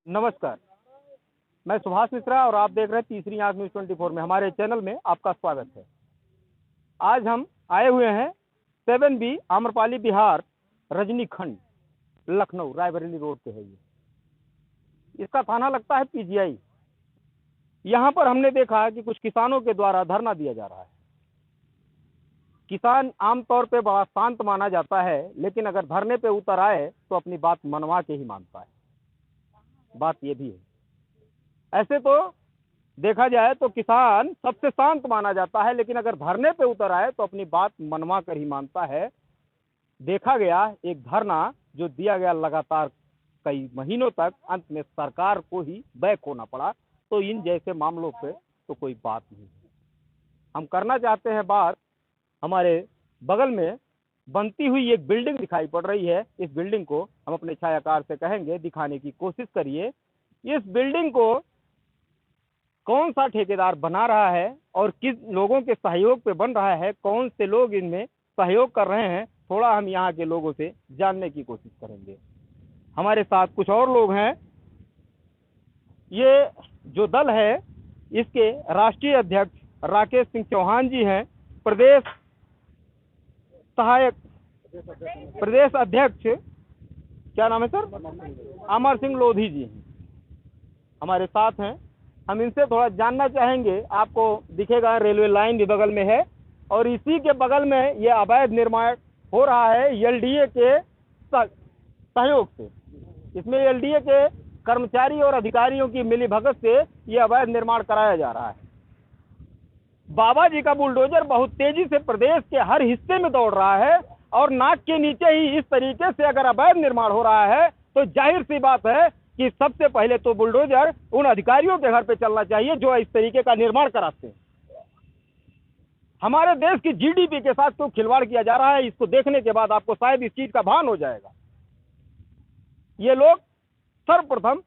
नमस्कार, मैं सुभाष मिश्रा और आप देख रहे हैं तीसरी आंख न्यूज़ 24 में। हमारे चैनल में आपका स्वागत है। आज हम आए हुए हैं 7B आम्रपाली बिहार रजनी खंड, लखनऊ रायबरेली रोड पे है ये। इसका थाना लगता है PGI। यहाँ पर हमने देखा कि कुछ किसानों के द्वारा धरना दिया जा रहा है। किसान आमतौर पे बड़ा शांत माना जाता है, लेकिन अगर धरने पे उतर आए तो अपनी बात मनवा के ही मानता है। बात ये भी है। ऐसे तो देखा जाए तो किसान सबसे शांत माना जाता है, लेकिन अगर धरने पे उतर आए तो अपनी बात मनवा कर ही मानता है। देखा गया एक धरना जो दिया गया लगातार कई महीनों तक, अंत में सरकार को ही बैक होना पड़ा। तो इन जैसे मामलों पे तो कोई बात नहीं। हम करना चाहते हैं बात, हमारे बगल में बनती हुई एक बिल्डिंग दिखाई पड़ रही है। इस बिल्डिंग को हम अपने छायाकार से कहेंगे दिखाने की कोशिश करिए। इस बिल्डिंग को कौन सा ठेकेदार बना रहा है और किस लोगों के सहयोग पे बन रहा है, कौन से लोग इनमें सहयोग कर रहे हैं, थोड़ा हम यहाँ के लोगों से जानने की कोशिश करेंगे। हमारे साथ कुछ और लोग हैं। ये जो दल है इसके राष्ट्रीय अध्यक्ष राकेश सिंह चौहान जी हैं, प्रदेश सहायक प्रदेश अध्यक्ष क्या नाम है सर, अमर सिंह लोधी जी हैं हमारे साथ हैं। हम इनसे थोड़ा जानना चाहेंगे। आपको दिखेगा रेलवे लाइन भी बगल में है और इसी के बगल में ये अवैध निर्माण हो रहा है LDA के सहयोग से। इसमें LDA के कर्मचारी और अधिकारियों की मिलीभगत से ये अवैध निर्माण कराया जा रहा है। बाबा जी का बुलडोजर बहुत तेजी से प्रदेश के हर हिस्से में दौड़ रहा है और नाक के नीचे ही इस तरीके से अगर अवैध निर्माण हो रहा है तो जाहिर सी बात है कि सबसे पहले तो बुलडोजर उन अधिकारियों के घर पे चलना चाहिए जो इस तरीके का निर्माण कराते हैं। हमारे देश की GDP के साथ तो खिलवाड़ किया जा रहा है। इसको देखने के बाद आपको शायद इस चीज का भान हो जाएगा। ये लोग सर्वप्रथम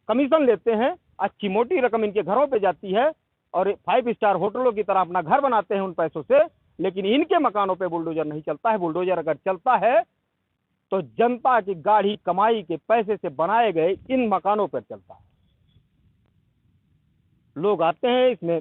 कमीशन लेते हैं, अच्छी मोटी रकम इनके घरों पे जाती है और 5 स्टार होटलों की तरह अपना घर बनाते हैं उन पैसों से, लेकिन इनके मकानों पे बुलडोजर नहीं चलता है। बुलडोजर अगर चलता है तो जनता की गाढ़ी कमाई के पैसे से बनाए गए इन मकानों पर चलता है। लोग आते हैं, इसमें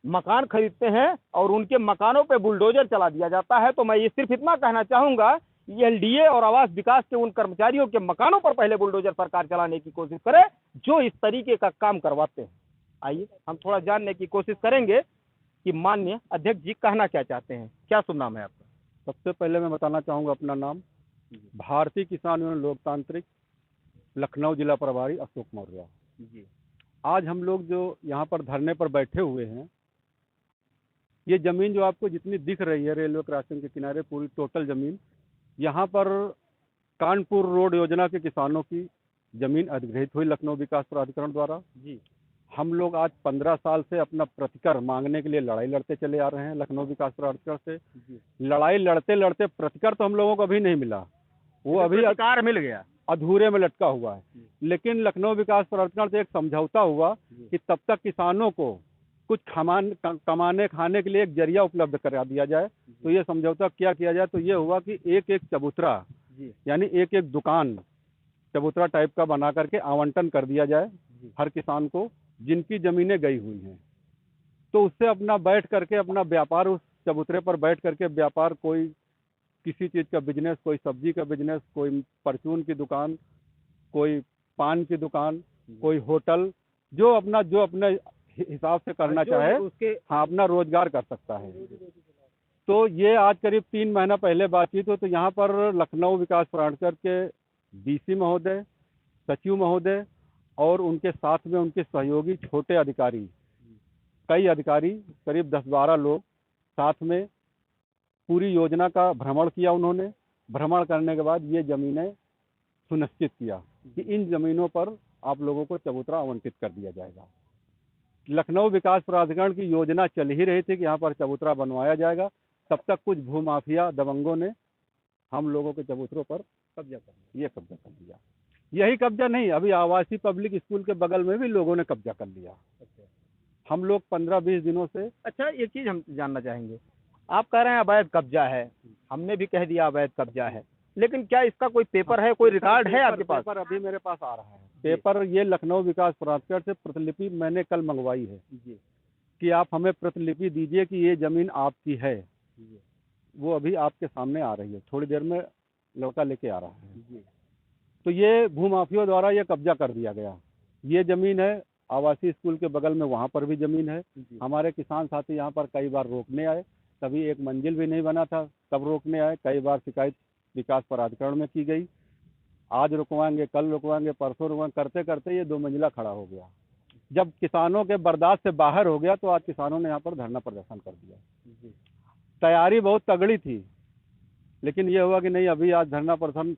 मकान खरीदते हैं और उनके मकानों पे बुलडोजर चला दिया जाता है। तो मैं ये सिर्फ इतना कहना चाहूंगा, LDA और आवास विकास के उन कर्मचारियों के मकानों पर पहले बुलडोजर सरकार चलाने की कोशिश करे जो इस तरीके का काम करवाते हैं। आइए हम थोड़ा जानने की कोशिश करेंगे कि माननीय अध्यक्ष जी कहना क्या चाहते हैं। क्या शुभ नाम है आपका? सबसे पहले मैं बताना चाहूँगा अपना नाम भारतीय किसान यूनियन लोकतांत्रिक लखनऊ जिला प्रभारी अशोक मौर्य जी। आज हम लोग जो यहाँ पर धरने पर बैठे हुए हैं, ये ज़मीन जो आपको जितनी दिख रही है रेलवे क्रॉसिंग के किनारे, पूरी टोटल ज़मीन यहाँ पर कानपुर रोड योजना के किसानों की ज़मीन अधिग्रहित हुई लखनऊ विकास प्राधिकरण द्वारा। जी। हम लोग आज 15 साल से अपना प्रतिकर मांगने के लिए लड़ाई लड़ते चले आ रहे हैं लखनऊ विकास प्राधिकरण से। जी। लड़ाई लड़ते लड़ते प्रतिकर तो हम लोगों को अभी नहीं मिला, वो अभी अधिकार मिल गया, अधूरे में लटका हुआ है। लेकिन लखनऊ विकास प्राधिकरण से एक समझौता हुआ कि तब तक किसानों को कुछ कमाने खाने के लिए एक जरिया उपलब्ध करा दिया जाए। तो ये समझौता क्या किया जाए, तो ये हुआ कि एक एक चबूतरा यानी एक एक दुकान चबूतरा टाइप का बना करके आवंटन कर दिया जाए हर किसान को जिनकी ज़मीनें गई हुई हैं। तो उससे अपना बैठ करके अपना व्यापार, उस चबूतरे पर बैठ करके व्यापार, कोई किसी चीज़ का बिजनेस, कोई सब्जी का बिजनेस, कोई परचून की दुकान, कोई पान की दुकान, कोई होटल, जो अपने हिसाब से करना चाहे उसके हाँ अपना रोजगार कर सकता है। तो ये आज करीब 3 महीना पहले बातचीत हो तो यहाँ पर लखनऊ विकास प्राधिकरण के DC महोदय, सचिव महोदय और उनके साथ में उनके सहयोगी छोटे अधिकारी, कई अधिकारी करीब 10-12 लोग साथ में पूरी योजना का भ्रमण किया। उन्होंने भ्रमण करने के बाद ये ज़मीनें सुनिश्चित किया कि इन ज़मीनों पर आप लोगों को चबूतरा आवंटित कर दिया जाएगा। लखनऊ विकास प्राधिकरण की योजना चल ही रही थी कि यहाँ पर चबूतरा बनवाया जाएगा, तब तक कुछ भूमाफिया दबंगों ने हम लोगों के चबूतरों पर कब्जा कर लिया। यही कब्जा नहीं, अभी आवासीय पब्लिक स्कूल के बगल में भी लोगों ने कब्जा कर लिया। हम लोग 15-20 दिनों से। अच्छा, एक चीज़ हम जानना चाहेंगे, आप कह रहे हैं अवैध कब्जा है, हमने भी कह दिया अवैध कब्जा है, लेकिन क्या इसका कोई पेपर है, कोई रिकॉर्ड है आपके पास? पेपर अभी मेरे पास आ रहा है। पेपर ये लखनऊ विकास प्राधिकरण से प्रतिलिपि मैंने कल मंगवाई है जी कि आप हमें प्रतिलिपि दीजिए कि ये जमीन आपकी है। वो अभी आपके सामने आ रही है, थोड़ी देर में लड़का लेके आ रहा है। तो ये भूमाफियों द्वारा ये कब्जा कर दिया गया। ये जमीन है आवासीय स्कूल के बगल में, वहाँ पर भी जमीन है। हमारे किसान साथी यहाँ पर कई बार रोकने आए, कभी एक मंजिल भी नहीं बना था तब रोकने आए। कई बार शिकायत विकास प्राधिकरण में की गई, आज रुकवाएंगे, कल रुकवाएंगे, परसों रुकवाएंगे, करते करते ये 2 मंजिला खड़ा हो गया। जब किसानों के बर्दाश्त से बाहर हो गया तो आज किसानों ने यहाँ पर धरना प्रदर्शन कर दिया। तैयारी बहुत तगड़ी थी, लेकिन ये हुआ कि नहीं, अभी आज धरना प्रदर्शन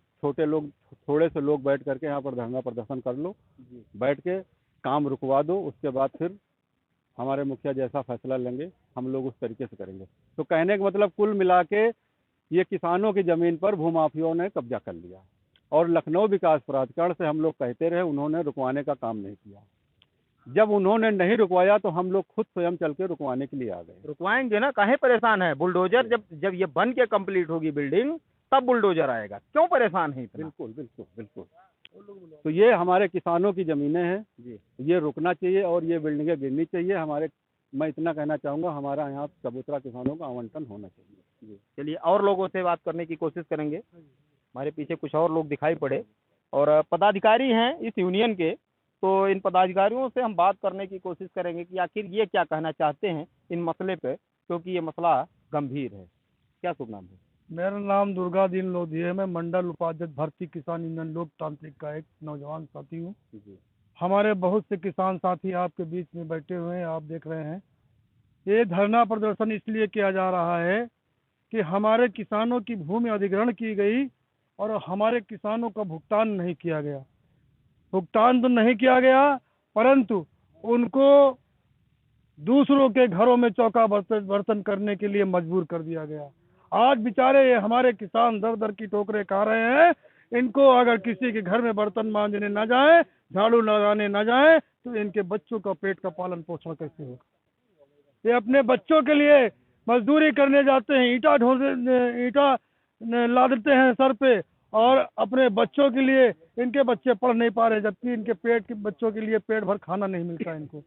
थोड़े से लोग बैठ करके यहाँ पर धरना प्रदर्शन कर लो, बैठ के काम रुकवा दो, उसके बाद फिर हमारे मुखिया जैसा फैसला लेंगे हम लोग उस तरीके से करेंगे। तो कहने का मतलब कुल मिला के ये किसानों की ज़मीन पर भूमाफियों ने कब्जा कर लिया और लखनऊ विकास प्राधिकरण से हम लोग कहते रहे, उन्होंने रुकवाने का काम नहीं किया। जब उन्होंने नहीं रुकवाया तो हम लोग खुद स्वयं चल के रुकवाने के लिए आ गए। रुकवाएंगे ना, काहे परेशान है? बुलडोजर जब ये बन के कंप्लीट होगी बिल्डिंग तब बुलडोजर आएगा, क्यों परेशान है इतना? बिल्कुल बिल्कुल बिल्कुल। तो ये हमारे किसानों की ज़मीनें हैं जी, ये रुकना चाहिए और ये बिल्डिंगें गिरनी चाहिए। मैं इतना कहना चाहूँगा, हमारा यहाँ चबूतरा किसानों का आवंटन होना चाहिए जी। चलिए और लोगों से बात करने की कोशिश करेंगे। हमारे पीछे कुछ और लोग दिखाई पड़े और पदाधिकारी हैं इस यूनियन के, तो इन पदाधिकारियों से हम बात करने की कोशिश करेंगे कि आखिर ये क्या कहना चाहते हैं इन मसले पे, क्योंकि ये मसला गंभीर है। क्या शुभ नाम है? मेरा नाम दुर्गादीन लोधी है। मैं मंडल उपाध्यक्ष भारतीय किसान यूनियन लोकतांत्रिक का एक नौजवान साथी हूँ। हमारे बहुत से किसान साथी आपके बीच में बैठे हुए हैं, आप देख रहे हैं। ये धरना प्रदर्शन इसलिए किया जा रहा है कि हमारे किसानों की भूमि अधिग्रहण की गई और हमारे किसानों का भुगतान नहीं किया गया। भुगतान तो नहीं किया गया, परंतु उनको दूसरों के घरों में चौका बर्तन करने के लिए मजबूर कर दिया गया। आज बेचारे ये हमारे किसान दर दर की ठोकरें खा रहे हैं। इनको अगर किसी के घर में बर्तन मांजने ना जाए, झाड़ू लगाने ना जाए, तो इनके बच्चों का पेट का पालन पोषण कैसे होगा? ये अपने बच्चों के लिए मजदूरी करने जाते हैं, ईंटा लादते हैं सर पे, और अपने बच्चों के लिए, इनके बच्चे पढ़ नहीं पा रहे, जबकि इनके पेट के बच्चों के लिए पेट भर खाना नहीं मिलता इनको।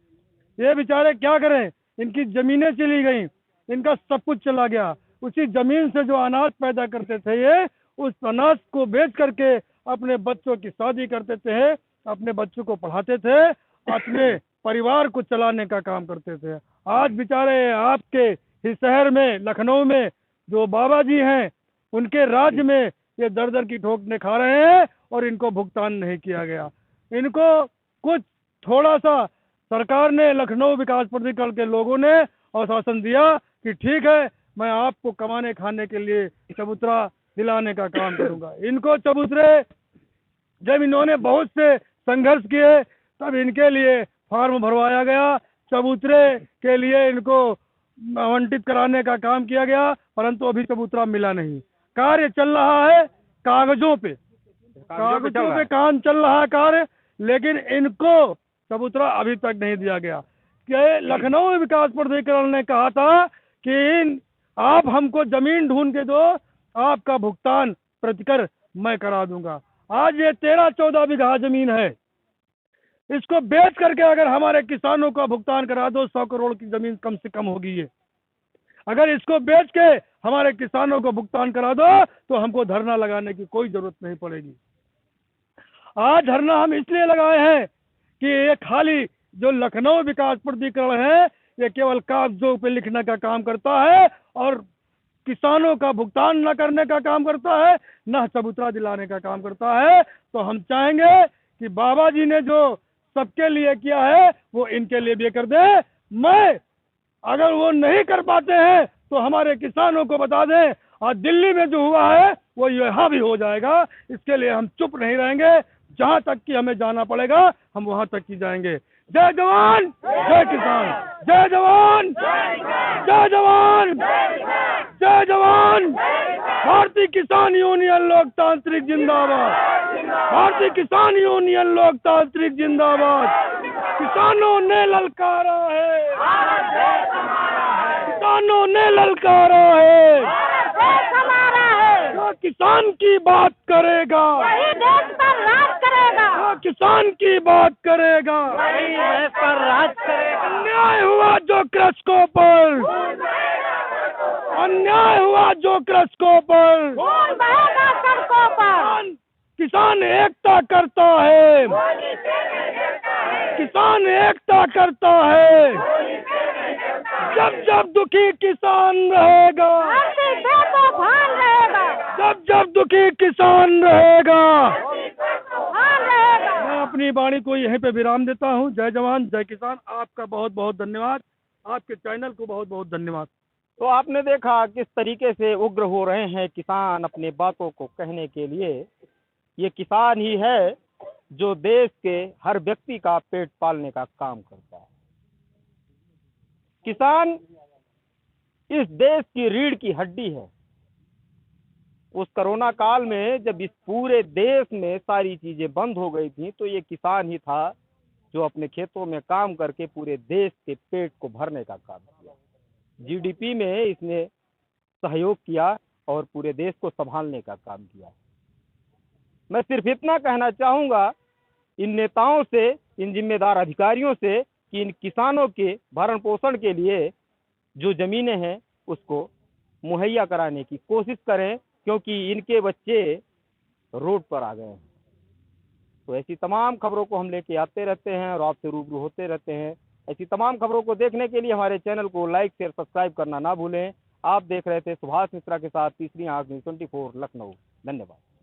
ये बेचारे क्या करें? इनकी ज़मीनें चली गई, इनका सब कुछ चला गया। उसी ज़मीन से जो अनाज पैदा करते थे ये, उस अनाज को बेच करके अपने बच्चों की शादी करते थे, अपने बच्चों को पढ़ाते थे, अपने परिवार को चलाने का काम करते थे। आज बेचारे आपके इस शहर में, लखनऊ में जो बाबा जी हैं, उनके राज्य में ये दर दर की ठोकरें खा रहे हैं और इनको भुगतान नहीं किया गया। इनको कुछ थोड़ा सा सरकार ने, लखनऊ विकास प्राधिकरण के लोगों ने आश्वासन दिया कि ठीक है, मैं आपको कमाने खाने के लिए चबूतरा दिलाने का काम करूंगा। इनको चबूतरे, जब इन्होंने बहुत से संघर्ष किए तब इनके लिए फार्म भरवाया गया, चबूतरे के लिए इनको आवंटित कराने का काम किया गया, परंतु अभी चबूतरा मिला नहीं। कार्य चल रहा है कागजों पे काम चल रहा है कार्य, लेकिन इनको चबूतरा अभी तक नहीं दिया गया। कि लखनऊ विकास प्राधिकरण ने कहा था कि आप हमको जमीन ढूंढ के दो, आपका भुगतान प्रतिकर मैं करा दूंगा। आज ये 13-14 बीघा जमीन है, इसको बेच करके अगर हमारे किसानों का भुगतान करा दो, 100 करोड़ की जमीन कम से कम होगी ये। अगर इसको बेच के हमारे किसानों को भुगतान करा दो तो हमको धरना लगाने की कोई जरूरत नहीं पड़ेगी। आज धरना हम इसलिए लगाए हैं कि ये खाली जो लखनऊ विकास प्राधिकरण है, ये केवल कागजों पे लिखने का काम करता है और किसानों का भुगतान न करने का काम करता है, न चबूतरा दिलाने का काम करता है। तो हम चाहेंगे कि बाबा जी ने जो सबके लिए किया है वो इनके लिए भी कर दे। मैं अगर वो नहीं कर पाते हैं तो हमारे किसानों को बता दें, आज दिल्ली में जो हुआ है वो यहाँ भी हो जाएगा। इसके लिए हम चुप नहीं रहेंगे, जहाँ तक कि हमें जाना पड़ेगा हम वहाँ तक ही जाएंगे। जय जवान जय किसान, जय जवान जय जवान जय जवान। भारतीय किसान यूनियन लोकतांत्रिक जिंदाबाद, भारतीय किसान यूनियन लोकतांत्रिक जिंदाबाद। किसानों ने ललकारा है, किसानों ने ललकारा है, जो किसान की बात करेगा वही देश पर राज करेगा। जो किसान की बात करेगा वही देश पर राज करेगा। अन्याय हुआ जो कृषकों पर, अन्याय हुआ जो कृषकों पर, खून बहेगा सड़कों पर। किसान एकता करता है, किसान एकता करता है। जब जब दुखी किसान रहेगा, धरती पे तूफान रहेगा, जब जब दुखी किसान रहेगा। तूफान रहेगा। मैं अपनी वाणी को यहीं पे विराम देता हूँ। जय जवान जय किसान। आपका बहुत बहुत धन्यवाद, आपके चैनल को बहुत बहुत धन्यवाद। तो आपने देखा किस तरीके से उग्र हो रहे हैं किसान अपनी बातों को कहने के लिए। ये किसान ही है जो देश के हर व्यक्ति का पेट पालने का काम करता है। किसान इस देश की रीढ़ की हड्डी है। उस कोरोना काल में जब इस पूरे देश में सारी चीजें बंद हो गई थी तो ये किसान ही था जो अपने खेतों में काम करके पूरे देश के पेट को भरने का काम किया। जीडीपी में इसने सहयोग किया और पूरे देश को संभालने का काम किया। मैं सिर्फ इतना कहना चाहूँगा इन नेताओं से, इन जिम्मेदार अधिकारियों से कि इन किसानों के भरण पोषण के लिए जो ज़मीनें हैं उसको मुहैया कराने की कोशिश करें, क्योंकि इनके बच्चे रोड पर आ गए हैं। तो ऐसी तमाम खबरों को हम लेके आते रहते हैं और आपसे रूबरू होते रहते हैं। ऐसी तमाम खबरों को देखने के लिए हमारे चैनल को लाइक शेयर सब्सक्राइब करना ना भूलें। आप देख रहे थे सुभाष मिश्रा के साथ तीसरी आंख न्यूज़ 24 लखनऊ। धन्यवाद।